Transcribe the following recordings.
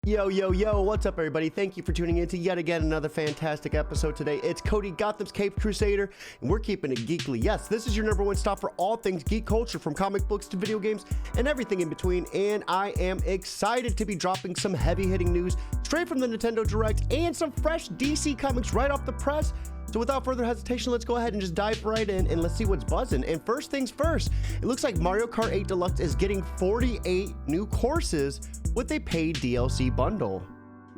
Yo, what's up everybody? Thank you for tuning in to yet again another fantastic episode today. It's Cody, Gotham's Caped Crusader, and we're keeping it geekly. Yes, this is your number one stop for all things geek culture, from comic books to video games and everything in between, and I am excited to be dropping some heavy-hitting news straight from the Nintendo Direct and some fresh DC comics right off the press. So without further hesitation, let's go ahead and just dive right in and let's see what's buzzing. And first things first, it looks like Mario Kart 8 Deluxe is getting 48 new courses with a paid DLC bundle.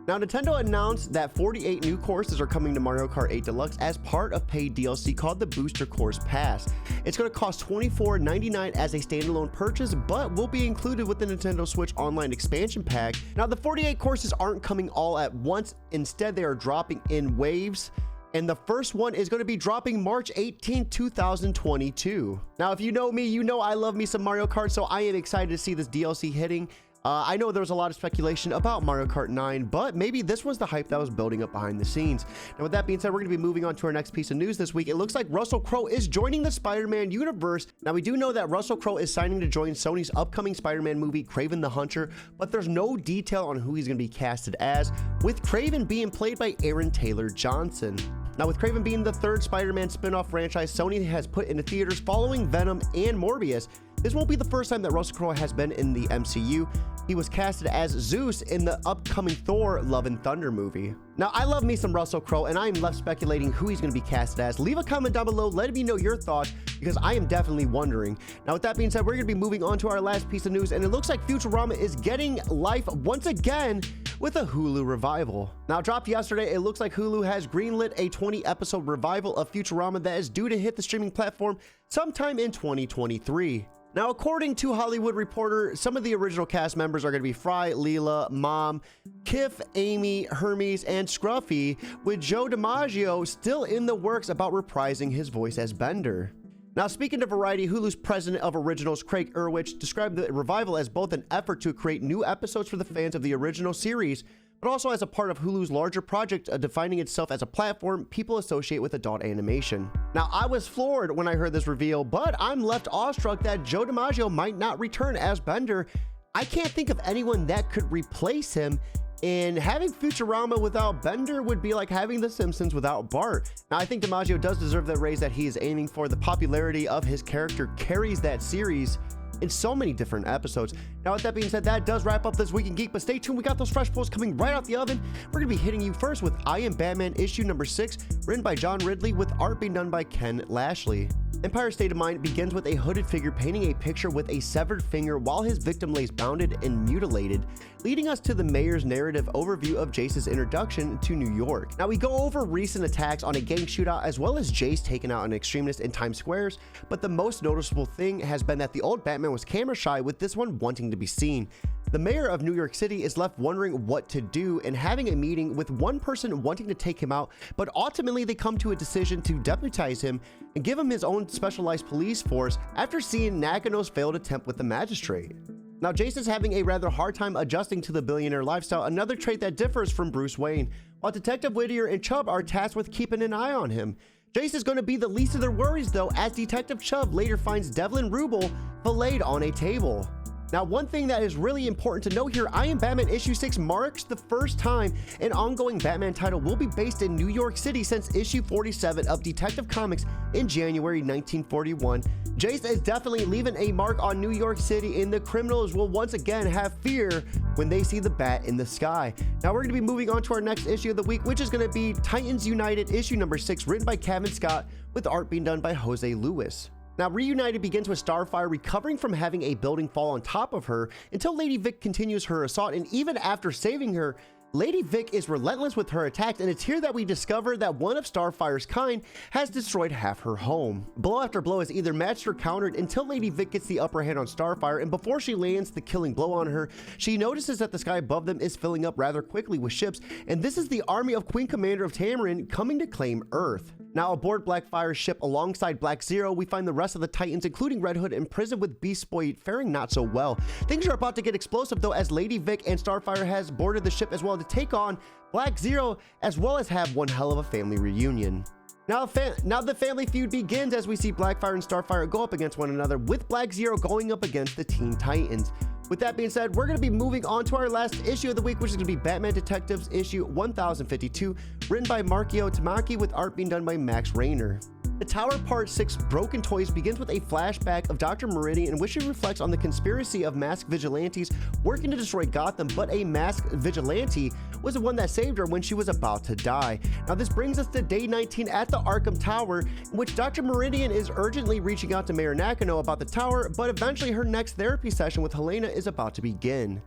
Now, Nintendo announced that 48 new courses are coming to Mario Kart 8 Deluxe as part of paid DLC called the Booster Course Pass. It's going to cost $24.99 as a standalone purchase, but will be included with the Nintendo Switch Online expansion pack. Now, the 48 courses aren't coming all at once. Instead, they are dropping in waves. And the first one is going to be dropping March 18, 2022. Now, if you know me, you know I love me some Mario Kart, so I am excited to see this DLC hitting. I know there was a lot of speculation about Mario Kart 9, but maybe this was the hype that was building up behind the scenes. Now, with that being said, we're going to be moving on to our next piece of news this week. It looks like Russell Crowe is joining the Spider-Man universe. Now, we do know that Russell Crowe is signing to join Sony's upcoming Spider-Man movie, Kraven the Hunter, but there's no detail on who he's going to be casted as, with Kraven being played by Aaron Taylor Johnson. Now, with Kraven being the third Spider-Man spin-off franchise Sony has put into theaters following Venom and Morbius, this won't be the first time that Russell Crowe has been in the MCU. He was casted as Zeus in the upcoming Thor Love and Thunder movie. Now, I love me some Russell Crowe, and I am left speculating who he's going to be casted as. Leave a comment down below, let me know your thoughts, because I am definitely wondering. Now, with that being said, we're going to be moving on to our last piece of news, and it looks like Futurama is getting life once again with a Hulu revival. Now, dropped yesterday, it looks like Hulu has greenlit a 20-episode revival of Futurama that is due to hit the streaming platform sometime in 2023. Now, according to Hollywood Reporter, some of the original cast members are going to be Fry, Leela, Mom, Kif, Amy, Hermes, and Scruffy, with Joe DiMaggio still in the works about reprising his voice as Bender. Now, speaking to Variety, Hulu's president of originals, Craig Erwich, described the revival as both an effort to create new episodes for the fans of the original series, but also as a part of Hulu's larger project of defining itself as a platform people associate with adult animation. Now, I was floored when I heard this reveal, but I'm left awestruck that Joe DiMaggio might not return as Bender. I can't think of anyone that could replace him, and having Futurama without Bender would be like having The Simpsons without Bart. Now, I think DiMaggio does deserve the raise that he is aiming for. The popularity of his character carries that series in so many different episodes. Now, with that being said, that does wrap up this Week in Geek, but stay tuned, we got those fresh pulls coming right out the oven. We're gonna be hitting you first with I Am Batman issue number 6, written by John Ridley, with art being done by Ken Lashley. Empire State of Mind begins with a hooded figure painting a picture with a severed finger while his victim lays bounded and mutilated, leading us to the mayor's narrative overview of Jace's introduction to New York. Now, we go over recent attacks on a gang shootout, as well as Jace taking out an extremist in Times Squares, but the most noticeable thing has been that the old Batman was camera shy, with this one wanting to be seen. The mayor of New York City is left wondering what to do and having a meeting with one person wanting to take him out, but ultimately they come to a decision to deputize him and give him his own specialized police force after seeing Nagano's failed attempt with the magistrate. Now, Jace is having a rather hard time adjusting to the billionaire lifestyle, another trait that differs from Bruce Wayne, while Detective Whittier and Chubb are tasked with keeping an eye on him. Jace is going to be the least of their worries, though, as Detective Chubb later finds Devlin Ruble filleted on a table. Now, one thing that is really important to note here, I Am Batman issue 6 marks the first time an ongoing Batman title will be based in New York City since issue 47 of Detective Comics in January 1941. Jace is definitely leaving a mark on New York City, and the criminals will once again have fear when they see the bat in the sky. Now, we're going to be moving on to our next issue of the week, which is going to be Titans United issue number 6, written by Kevin Scott, with art being done by Jose Luis. Now, Reunited begins with Starfire recovering from having a building fall on top of her until Lady Vic continues her assault, and even after saving her, Lady Vic is relentless with her attacks, and it's here that we discover that one of Starfire's kind has destroyed half her home. Blow after blow is either matched or countered until Lady Vic gets the upper hand on Starfire, and before she lands the killing blow on her, she notices that the sky above them is filling up rather quickly with ships, and this is the army of Queen Commander of Tamarin coming to claim Earth. Now, aboard Blackfire's ship alongside Black Zero, we find the rest of the Titans, including Red Hood, imprisoned, with Beast Boy faring not so well. Things are about to get explosive, though, as Lady Vic and Starfire has boarded the ship as well to take on Black Zero, as well as have one hell of a family reunion. Now the family feud begins as we see Blackfire and Starfire go up against one another, with Black Zero going up against the Teen Titans. With that being said, we're going to be moving on to our last issue of the week, which is going to be Batman Detectives issue 1052, written by Markio Tamaki with art being done by Max Rayner. The Tower Part 6 Broken Toys begins with a flashback of Dr. Meridian in which she reflects on the conspiracy of masked vigilantes working to destroy Gotham, but a masked vigilante was the one that saved her when she was about to die. Now this brings us to day 19 at the Arkham Tower, in which Dr. Meridian is urgently reaching out to Mayor Nakano about the tower, but eventually her next therapy session with Helena is about to begin.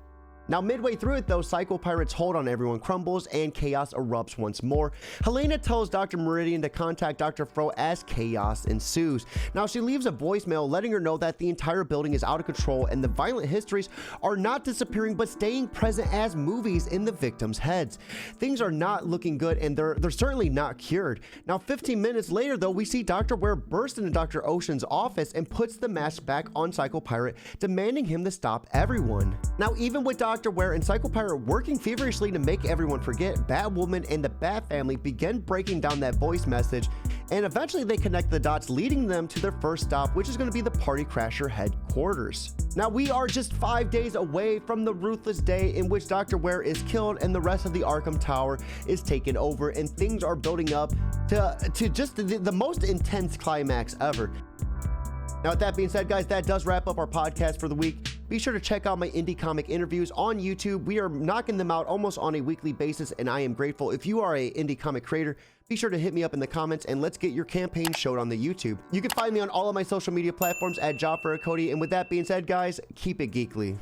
Now, midway through it though, Psycho Pirate's hold on everyone crumbles and chaos erupts once more. Helena tells Dr. Meridian to contact Dr. Fro as chaos ensues. Now, she leaves a voicemail letting her know that the entire building is out of control and the violent histories are not disappearing but staying present as movies in the victims' heads. Things are not looking good and they're certainly not cured. Now, 15 minutes later though, we see Dr. Ware burst into Dr. Ocean's office and puts the mask back on Psycho Pirate, demanding him to stop everyone. Now, even with Dr. Ware and Psycho Pirate working feverishly to make everyone forget, Batwoman and the Bat family begin breaking down that voice message, and eventually they connect the dots, leading them to their first stop, which is going to be the Party Crasher headquarters. Now, we are just 5 days away from the ruthless day in which Dr. Ware is killed and the rest of the Arkham Tower is taken over, and things are building up to just the most intense climax ever. Now, with that being said, guys, that does wrap up our podcast for the week. Be sure to check out my indie comic interviews on YouTube. We are knocking them out almost on a weekly basis, and I am grateful. If you are an indie comic creator, be sure to hit me up in the comments and let's get your campaign showed on the YouTube. You can find me on all of my social media platforms at JobForACody. And with that being said, guys, keep it geekly.